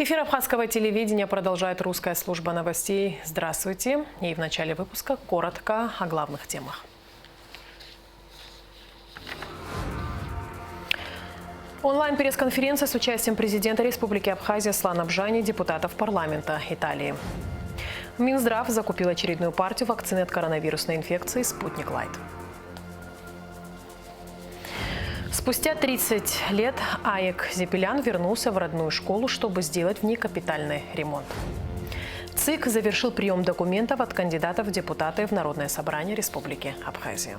Эфир абхазского телевидения продолжает русская служба новостей. Здравствуйте. И в начале выпуска коротко о главных темах. Онлайн-пресс-конференция с участием президента Республики Абхазия Аслана Бжани, депутатов парламента Италии. Минздрав закупил очередную партию вакцины от коронавирусной инфекции «Спутник Лайт». Спустя 30 лет Аек Зепелян вернулся в родную школу, чтобы сделать в ней капитальный ремонт. ЦИК завершил прием документов от кандидатов в депутаты в Народное собрание Республики Абхазия.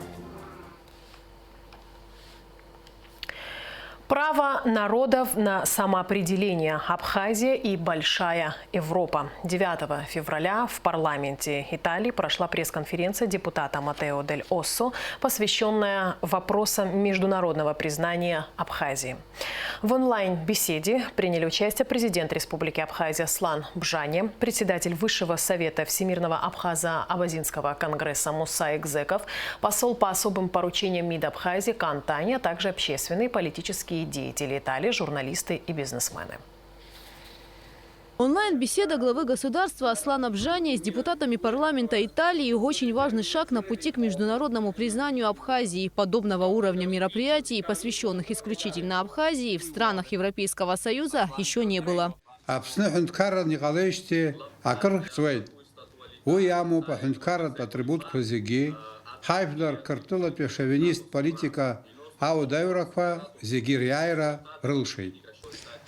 Право народов на самоопределение. Абхазия и Большая Европа. 9 февраля в парламенте Италии прошла пресс-конференция депутата Матео Дель Оссо, посвященная вопросам международного признания Абхазии. В онлайн-беседе приняли участие президент Республики Абхазия Аслан Бжани, председатель Высшего совета Всемирного Абхазо-Абазинского конгресса Муса Экзеков, посол по особым поручениям МИД Абхазии Кан Тани, а также общественные и политические деятели Италии, журналисты и бизнесмены. Онлайн-беседа главы государства Аслана Бжани с депутатами парламента Италии – очень важный шаг на пути к международному признанию Абхазии. Подобного уровня мероприятий, посвященных исключительно Абхазии, в странах Европейского Союза еще не было.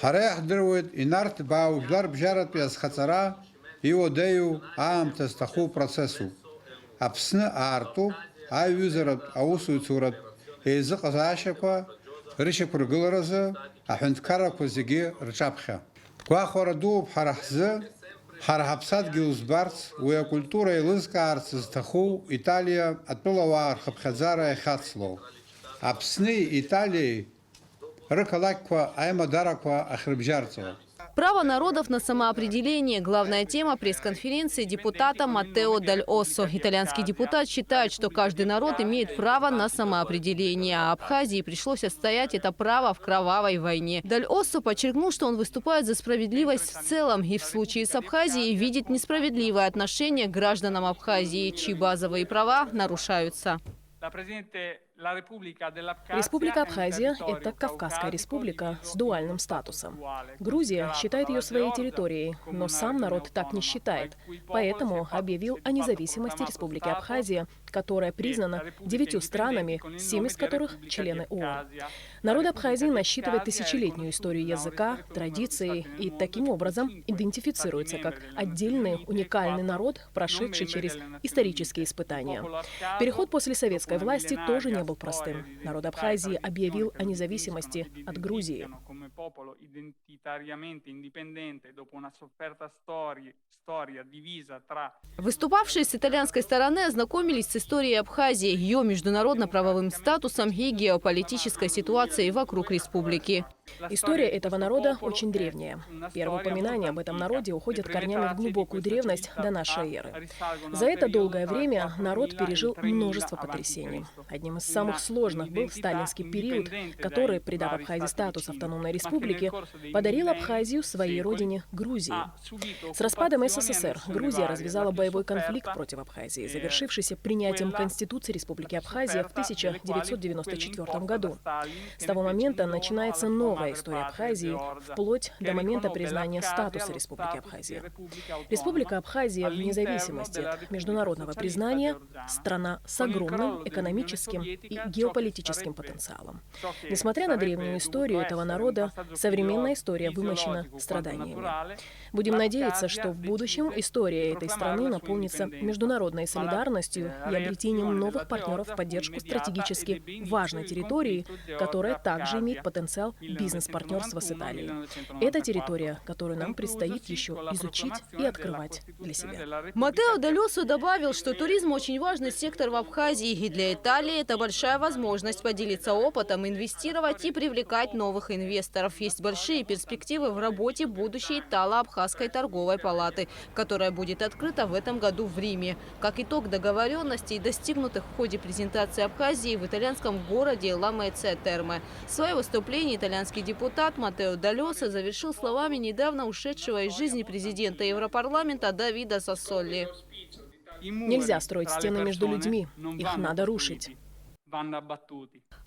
Харех дырвует инарт баужлар бжарат пяс хацара иодею аамтастаху процессу. Апсны арту аюзерат аусуцурат эзыказашаква ришекургыларазы ахынткараква зиги рчапха. Квахораду харахзы харахапсат гилузбарц уя культура илызка арцистаху Италия отпылава архабхазара эхацло. Апсны Италии Право народов на самоопределение – главная тема пресс-конференции депутата Матео Дель Оссо. Итальянский депутат считает, что каждый народ имеет право на самоопределение, а Абхазии пришлось отстоять это право в кровавой войне. Дель Оссо подчеркнул, что он выступает за справедливость в целом и в случае с Абхазией видит несправедливое отношение к гражданам Абхазии, чьи базовые права нарушаются. Республика Абхазия – это Кавказская республика с дуальным статусом. Грузия считает ее своей территорией, но сам народ так не считает. Поэтому объявил о независимости Республики Абхазия, которая признана 9 странами, 7 из которых – члены ООН. Народ Абхазии насчитывает тысячелетнюю историю языка, традиции и таким образом идентифицируется как отдельный уникальный народ, прошедший через исторические испытания. Переход после советской власти тоже не был простым. Народ Абхазии объявил о независимости от Грузии. Выступавшие с итальянской стороны ознакомились с историей Абхазии, ее международно-правовым статусом и геополитической ситуацией вокруг республики. История этого народа очень древняя. Первые упоминания об этом народе уходят корнями в глубокую древность до нашей эры. За это долгое время народ пережил множество потрясений. Одним из самых сложных был сталинский период, который, придав Абхазии статус автономной республики, подарил Абхазию своей родине Грузии. С распадом СССР Грузия развязала боевой конфликт против Абхазии, завершившийся принятием Конституции Республики Абхазия в 1994 году. С того момента начинается новая история Абхазии, вплоть до момента признания статуса Республики Абхазия. Республика Абхазия в независимости от международного признания – страна с огромным экономическим и геополитическим потенциалом. Несмотря на древнюю историю этого народа, современная история вымощена страданиями. Будем надеяться, что в будущем история этой страны наполнится международной солидарностью и обретением новых партнеров в поддержку стратегически важной территории, которая также имеет потенциал бизнес-партнерства с Италией. Это территория, которую нам предстоит еще изучить и открывать для себя. Матео Дель Оссо добавил, что туризм очень важный сектор в Абхазии, и для Италии это большая возможность поделиться опытом, инвестировать и привлекать новых инвесторов. Есть большие перспективы в работе будущей Итало-Абхазской торговой палаты, которая будет открыта в этом году в Риме. Как итог договоренностей, достигнутых в ходе презентации Абхазии в итальянском городе Ла-Терме. В свое выступление итальянский итальянский депутат Матео Даль Оссо завершил словами недавно ушедшего из жизни президента Европарламента Давида Сассоли. Нельзя строить стены между людьми. Их надо рушить.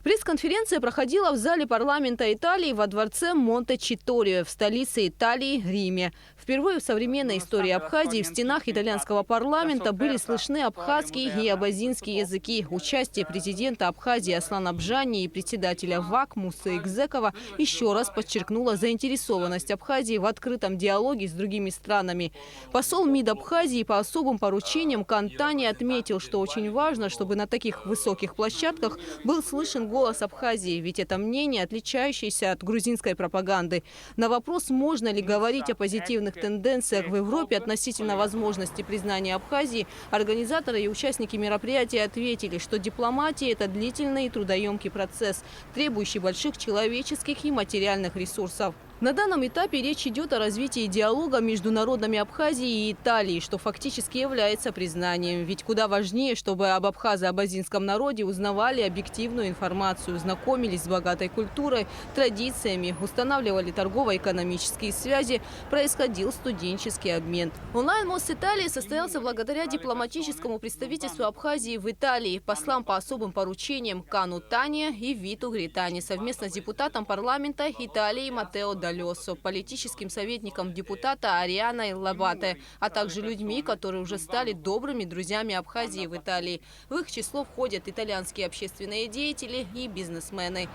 Пресс-конференция проходила в зале парламента Италии во дворце Монте-Читорио в столице Италии, Риме. Впервые в современной истории Абхазии в стенах итальянского парламента были слышны абхазский и абазинский языки. Участие президента Абхазии Аслана Бжани и председателя ВАК Мусы Экзекова еще раз подчеркнуло заинтересованность Абхазии в открытом диалоге с другими странами. Посол МИД Абхазии по особым поручениям Кантани отметил, что очень важно, чтобы на таких высоких площадках был слышен голос Абхазии, ведь это мнение, отличающееся от грузинской пропаганды. На вопрос, можно ли говорить о позитивных тенденциях в Европе относительно возможности признания Абхазии, организаторы и участники мероприятия ответили, что дипломатия – это длительный и трудоемкий процесс, требующий больших человеческих и материальных ресурсов. На данном этапе речь идет о развитии диалога между народами Абхазии и Италии, что фактически является признанием. Ведь куда важнее, чтобы об абхазо-абазинском народе узнавали объективную информацию, знакомились с богатой культурой, традициями, устанавливали торгово-экономические связи, происходил студенческий обмен. Онлайн-мост Италии состоялся благодаря дипломатическому представительству Абхазии в Италии, послам по особым поручениям Кану Тане и Виту Гритани, совместно с депутатом парламента Италии Матео Даль Оссо, политическим советником депутата Арианой Лабате, а также людьми, которые уже стали добрыми друзьями Абхазии в Италии. В их число входят итальянские общественные деятели и бизнесмены.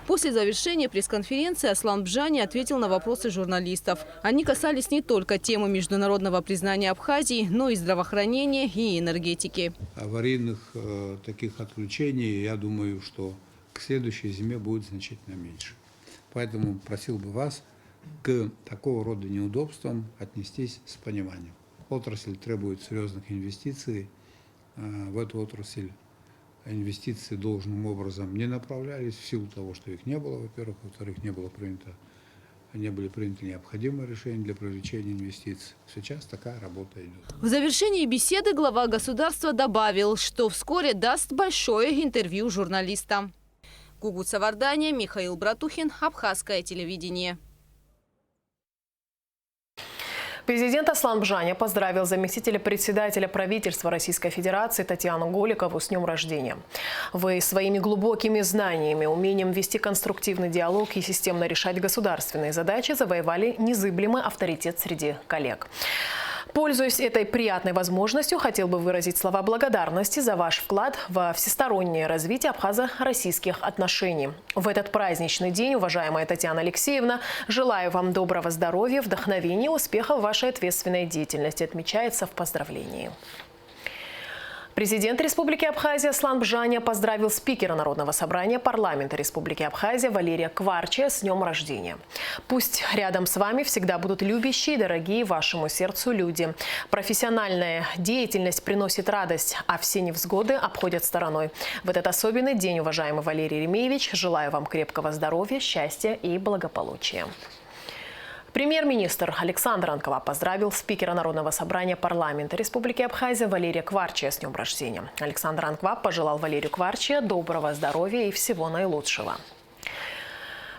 После завершения пресс-конференции Аслан Бжани ответил на вопросы журналистов. Они касались не только темы международного признания Абхазии, но и здравоохранения и энергетики. Аварийных таких отключений, я думаю, что к следующей зиме будет значительно меньше. Поэтому просил бы вас к такого рода неудобствам отнестись с пониманием. Отрасль требует серьезных инвестиций. В эту отрасль инвестиции должным образом не направлялись в силу того, что их не было, во-первых. Во-вторых, не были приняты необходимые решения для привлечения инвестиций. Сейчас такая работа идет. В завершении беседы глава государства добавил, что вскоре даст большое интервью журналистам. Гугут Савардания, Михаил Братухин, Абхазское телевидение. Президент Аслан Бжани поздравил заместителя председателя правительства Российской Федерации Татьяну Голикову с днем рождения. Вы своими глубокими знаниями, умением вести конструктивный диалог и системно решать государственные задачи завоевали незыблемый авторитет среди коллег. Пользуясь этой приятной возможностью, хотел бы выразить слова благодарности за ваш вклад во всестороннее развитие абхазо-российских отношений. В этот праздничный день, уважаемая Татьяна Алексеевна, желаю вам доброго здоровья, вдохновения и успехов в вашей ответственной деятельности, отмечается в поздравлении. Президент Республики Абхазия Аслан Бжани поздравил спикера Народного собрания парламента Республики Абхазия Валерия Кварчия с днем рождения. Пусть рядом с вами всегда будут любящие и дорогие вашему сердцу люди. Профессиональная деятельность приносит радость, а все невзгоды обходят стороной. В этот особенный день, уважаемый Валерий Ремеевич, желаю вам крепкого здоровья, счастья и благополучия. Премьер-министр Александр Анква поздравил спикера Народного собрания парламента Республики Абхазия Валерия Кварчия с днем рождения. Александр Анква пожелал Валерию Кварчия доброго здоровья и всего наилучшего.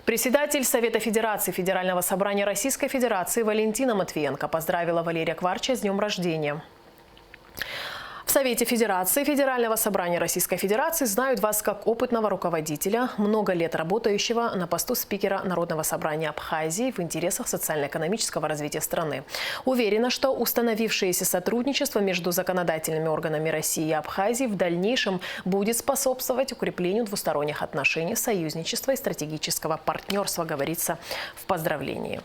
Председатель Совета Федерации Федерального собрания Российской Федерации Валентина Матвиенко поздравила Валерия Кварчия с днем рождения. В Совете Федерации Федерального собрания Российской Федерации знают вас как опытного руководителя, много лет работающего на посту спикера Народного собрания Абхазии в интересах социально-экономического развития страны. Уверена, что установившееся сотрудничество между законодательными органами России и Абхазии в дальнейшем будет способствовать укреплению двусторонних отношений, союзничества и стратегического партнерства, говорится в поздравлении.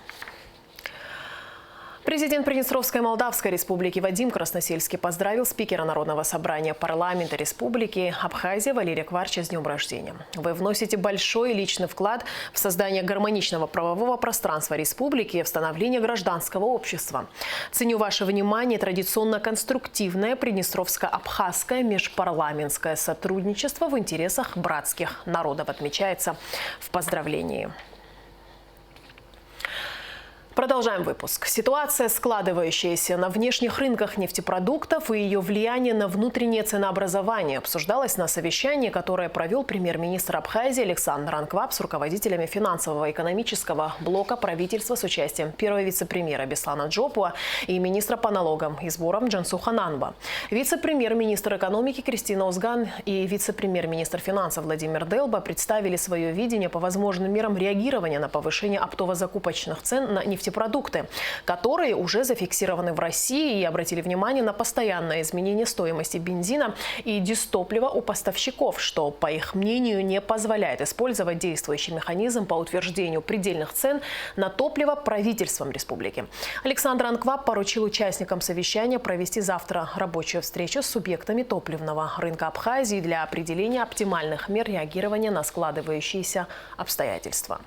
Президент Приднестровской Молдавской Республики Вадим Красносельский поздравил спикера Народного собрания парламента Республики Абхазия Валерия Кварчия с днем рождения. Вы вносите большой личный вклад в создание гармоничного правового пространства республики и в становление гражданского общества. Ценю ваше внимание и традиционно конструктивное приднестровско-абхазское межпарламентское сотрудничество в интересах братских народов, отмечается в поздравлении. Продолжаем выпуск. Ситуация, складывающаяся на внешних рынках нефтепродуктов и ее влияние на внутреннее ценообразование, обсуждалась на совещании, которое провел премьер-министр Абхазии Александр Анкваб с руководителями финансового и экономического блока правительства с участием первого вице-премьера Беслана Джопуа и министра по налогам и сборам Джансуха Нанба. Вице-премьер-министр экономики Кристина Узган и вице-премьер-министр финансов Владимир Делба представили свое видение по возможным мерам реагирования на повышение оптово-закупочных цен на нефтепродукты, которые уже зафиксированы в России, и обратили внимание на постоянное изменение стоимости бензина и дизтоплива у поставщиков, что, по их мнению, не позволяет использовать действующий механизм по утверждению предельных цен на топливо правительством республики. Александр Анкваб поручил участникам совещания провести завтра рабочую встречу с субъектами топливного рынка Абхазии для определения оптимальных мер реагирования на складывающиеся обстоятельства.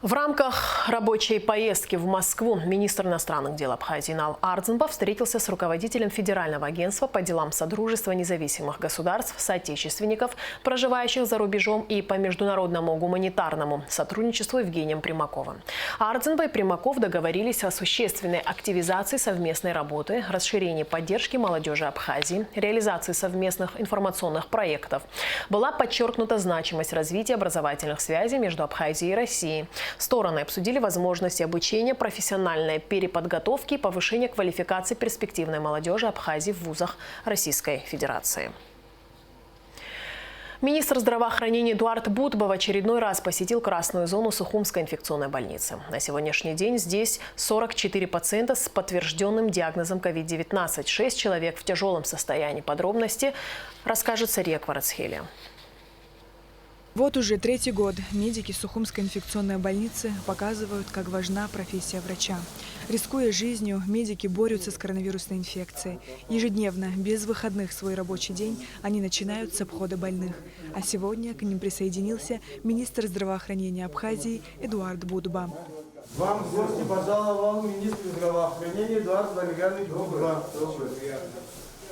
В рамках рабочей поездки в Москву министр иностранных дел Абхазии Инал Ардзинба встретился с руководителем Федерального агентства по делам Содружества независимых государств, соотечественников, проживающих за рубежом, и по международному гуманитарному сотрудничеству Евгением Примаковым. Ардзинба и Примаков договорились о существенной активизации совместной работы, расширении поддержки молодежи Абхазии, реализации совместных информационных проектов. Была подчеркнута значимость развития образовательных связей между Абхазией и Россией. Стороны обсудили возможности обучения, профессиональной переподготовки и повышения квалификации перспективной молодежи Абхазии в вузах Российской Федерации. Министр здравоохранения Эдуард Будба в очередной раз посетил красную зону Сухумской инфекционной больницы. На сегодняшний день здесь 44 пациента с подтвержденным диагнозом COVID-19. 6 человек в тяжелом состоянии. Подробности расскажет Сария Кварацхелия. Вот уже третий год медики Сухумской инфекционной больницы показывают, как важна профессия врача. Рискуя жизнью, медики борются с коронавирусной инфекцией. Ежедневно, без выходных свой рабочий день, они начинают с обхода больных. А сегодня к ним присоединился министр здравоохранения Абхазии Эдуард Будба. Вам в гости пожаловал министр здравоохранения Эдуард Валерьянович Будба.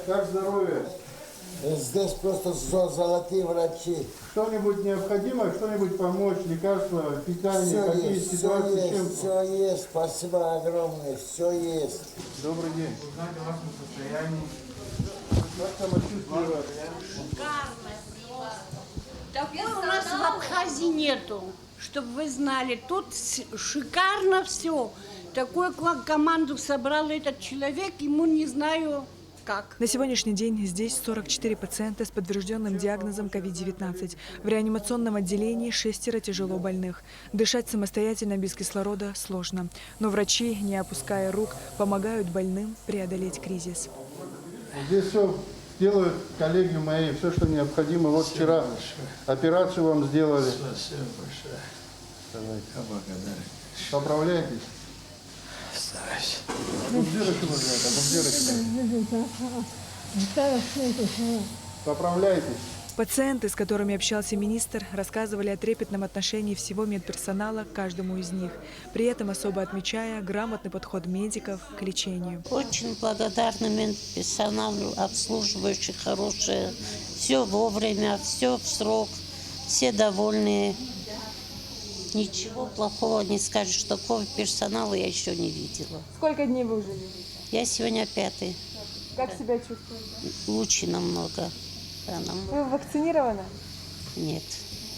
Как здоровье? Здесь просто золотые врачи. Что-нибудь необходимо, что-нибудь помочь, лекарства, питание, Все какие есть, ситуации? все есть, спасибо огромное, все есть. Добрый день. Узнать о вашем состоянии. Как самочувствие? Такого у нас в Абхазии нету, чтобы вы знали. Тут шикарно все. Такую команду собрал этот человек, ему не знаю как. На сегодняшний день здесь 44 пациента с подтвержденным диагнозом COVID-19. В реанимационном отделении 6 тяжело больных. Дышать самостоятельно без кислорода сложно. Но врачи, не опуская рук, помогают больным преодолеть кризис. Здесь все делают коллеги мои, все, что необходимо. Вот вчера операцию вам сделали. Спасибо большое. Давайте. Я благодарен. Поправляйтесь. Стараюсь. Поправляйтесь. Пациенты, с которыми общался министр, рассказывали о трепетном отношении всего медперсонала к каждому из них, при этом особо отмечая грамотный подход медиков к лечению. Очень благодарна медперсоналу, обслуживающий хорошее, все вовремя, все в срок, все довольные. Ничего плохого не скажешь, такого персонала я еще не видела. Сколько дней вы уже видите? Я сегодня 5-й. Как себя чувствуете? Лучше намного. Да, намного. Вы вакцинированы? Нет.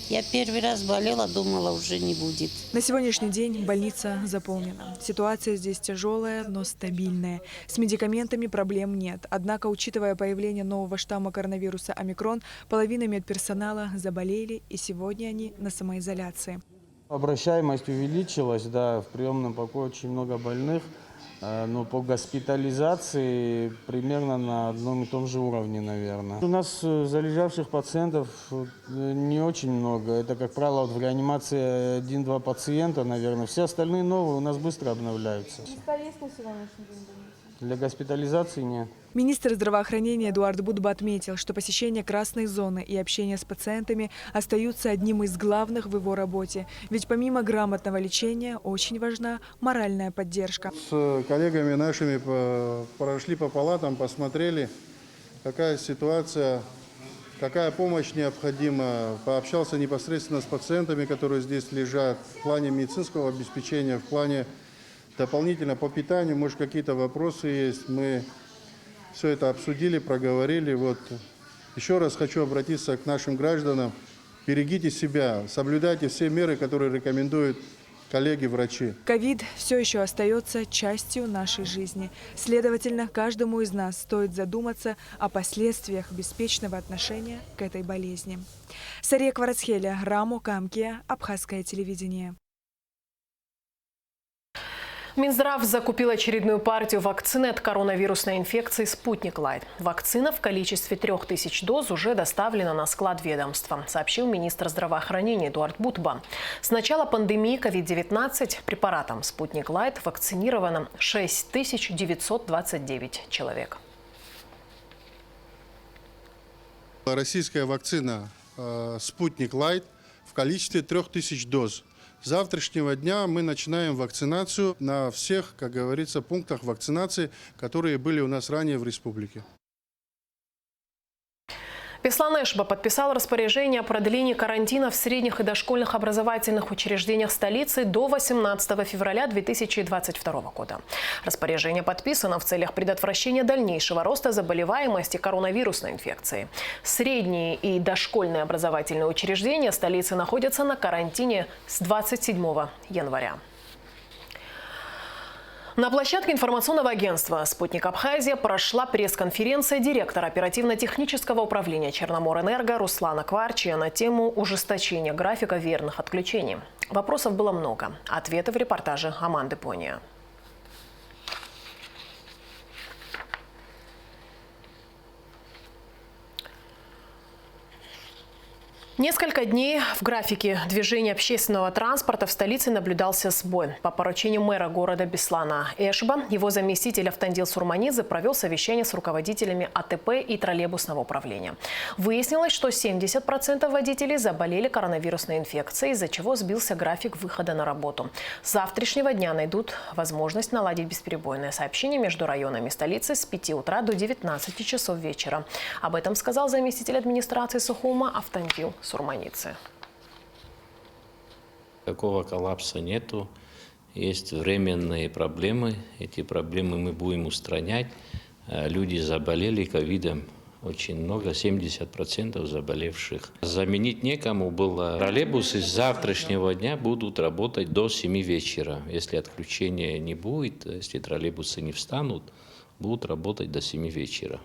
Я первый раз болела, думала, уже не будет. На сегодняшний день больница заполнена. Ситуация здесь тяжелая, но стабильная. С медикаментами проблем нет. Однако, учитывая появление нового штамма коронавируса омикрон, половина медперсонала заболели, и сегодня они на самоизоляции. Обращаемость увеличилась, да, в приемном покое очень много больных, но по госпитализации примерно на одном и том же уровне, наверное. У нас залежавших пациентов не очень много, это, как правило, в реанимации 1-2 пациента, наверное. Все остальные новые у нас быстро обновляются. Места есть на сегодняшний день? Для госпитализации нет. Министр здравоохранения Эдуард Будба отметил, что посещение красной зоны и общение с пациентами остаются одним из главных в его работе. Ведь помимо грамотного лечения очень важна моральная поддержка. С коллегами нашими прошли по палатам, посмотрели, какая ситуация какая помощь необходима, пообщался непосредственно с пациентами, которые здесь лежат, в плане медицинского обеспечения, в плане дополнительно по питанию, может, какие-то вопросы есть. Мы все это обсудили, проговорили. Вот. Еще раз хочу обратиться к нашим гражданам. Берегите себя, соблюдайте все меры, которые рекомендуют коллеги-врачи. Ковид все еще остается частью нашей жизни. Следовательно, каждому из нас стоит задуматься о последствиях беспечного отношения к этой болезни. Сария Кварацхеля, Рамо Камкия, Абхазское телевидение. Минздрав закупил очередную партию вакцины от коронавирусной инфекции «Спутник Лайт». Вакцина в количестве 3000 доз уже доставлена на склад ведомства, сообщил министр здравоохранения Эдуард Бутба. С начала пандемии COVID-19 препаратом «Спутник Лайт» вакцинировано 6929 человек. Российская вакцина «Спутник Лайт» в количестве 3000 доз. С завтрашнего дня мы начинаем вакцинацию на всех, как говорится, пунктах вакцинации, которые были у нас ранее в республике. Беслан Эшба подписал распоряжение о продлении карантина в средних и дошкольных образовательных учреждениях столицы до 18 февраля 2022 года. Распоряжение подписано в целях предотвращения дальнейшего роста заболеваемости коронавирусной инфекцией. Средние и дошкольные образовательные учреждения столицы находятся на карантине с 27 января. На площадке информационного агентства «Спутник Абхазия» прошла пресс-конференция директора оперативно-технического управления Черноморэнерго Руслана Кварчия на тему ужесточения графика верных отключений. Вопросов было много. Ответы в репортаже Аманды Пония. Несколько дней в графике движения общественного транспорта в столице наблюдался сбой. По поручению мэра города Беслана Эшба, его заместитель Автандил Сурманидзе провел совещание с руководителями АТП и троллейбусного управления. Выяснилось, что 70% водителей заболели коронавирусной инфекцией, из-за чего сбился график выхода на работу. С завтрашнего дня найдут возможность наладить бесперебойное сообщение между районами столицы с 5 утра до 19 часов вечера. Об этом сказал заместитель администрации Сухума Автандил Сурманидзе. Такого коллапса нету. Есть временные проблемы. Эти проблемы мы будем устранять. Люди заболели ковидом. Очень много, 70% заболевших. Заменить некому было. Троллейбусы с завтрашнего дня будут работать до 7 вечера. Если отключения не будет, если троллейбусы не встанут, будут работать до 7 вечера.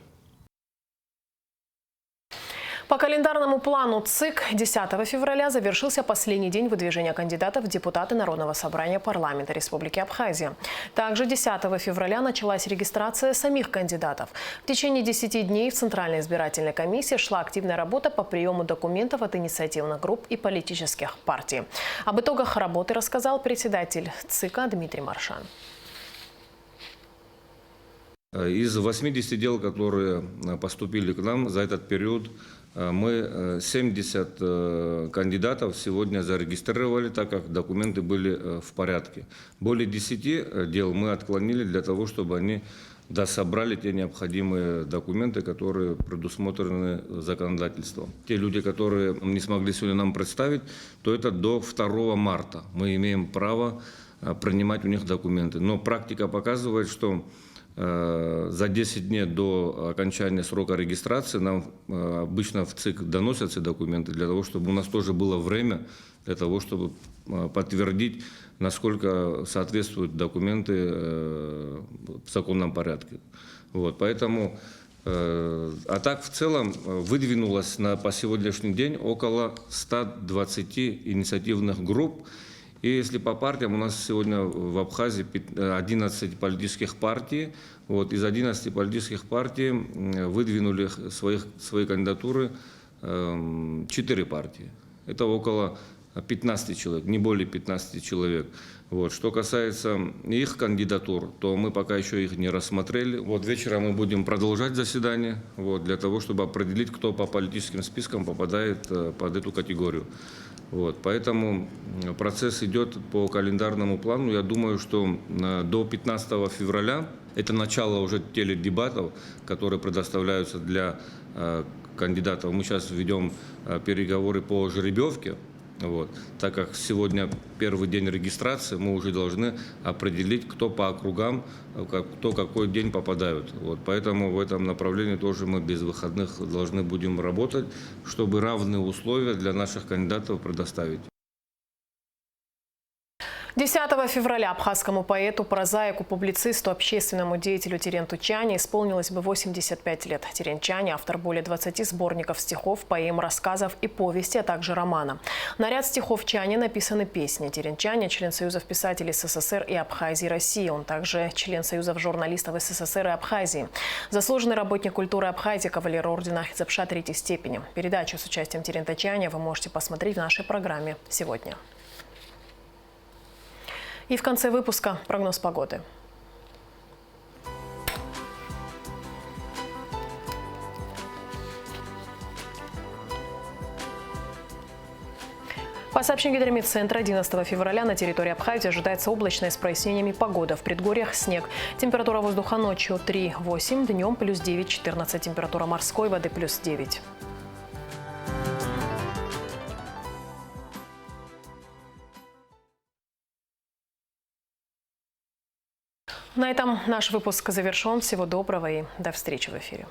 По календарному плану ЦИК 10 февраля завершился последний день выдвижения кандидатов в депутаты Народного собрания парламента Республики Абхазия. Также 10 февраля началась регистрация самих кандидатов. В течение 10 дней в Центральной избирательной комиссии шла активная работа по приему документов от инициативных групп и политических партий. Об итогах работы рассказал председатель ЦИКа Дмитрий Маршан. Из 80 дел, которые поступили к нам за этот период, мы 70 кандидатов сегодня зарегистрировали, так как документы были в порядке. Более 10 дел мы отклонили для того, чтобы они дособрали те необходимые документы, которые предусмотрены законодательством. Те люди, которые не смогли сегодня нам представить, то это до 2 марта. Мы имеем право принимать у них документы. Но практика показывает, что за 10 дней до окончания срока регистрации нам обычно в ЦИК доносятся документы для того, чтобы у нас тоже было время для того, чтобы подтвердить, насколько соответствуют документы в законном порядке. Вот, поэтому, а так в целом выдвинулось по сегодняшний день около 120 инициативных групп. И если по партиям, у нас сегодня в Абхазии 11 политических партий. Вот, из 11 политических партий выдвинули свои кандидатуры 4 партии. Это около 15 человек, не более 15 человек. Вот. Что касается их кандидатур, то мы пока еще их не рассмотрели. Вот вечером мы будем продолжать заседание, вот, для того, чтобы определить, кто по политическим спискам попадает под эту категорию. Вот. Поэтому процесс идет по календарному плану. Я думаю, что до 15 февраля, это начало уже теледебатов, которые предоставляются для кандидатов. Мы сейчас ведем переговоры по жеребьевке. Вот. Так как сегодня первый день регистрации, мы уже должны определить, кто по округам, кто какой день попадают. Вот. Поэтому в этом направлении тоже мы без выходных должны будем работать, чтобы равные условия для наших кандидатов предоставить. 10 февраля абхазскому поэту, прозаику, публицисту, общественному деятелю Теренту Чане исполнилось бы 85 лет. Терент Чане – автор более 20 сборников стихов, поэм, рассказов и повести, а также романа. На ряд стихов Чане написаны песни. Терент Чане – член Союзов писателей СССР и Абхазии России. Он также член Союзов журналистов СССР и Абхазии. Заслуженный работник культуры Абхазии, кавалер ордена Ахтзапша 3-й степени. Передачу с участием Терента Чане вы можете посмотреть в нашей программе сегодня. И в конце выпуска прогноз погоды. По сообщению Гидрометцентра, 11 февраля на территории Абхазии ожидается облачная с прояснениями погода. В предгорьях снег. Температура воздуха ночью 3-8, днем плюс 9-14. Температура морской воды плюс 9. На этом наш выпуск завершен. Всего доброго и до встречи в эфире.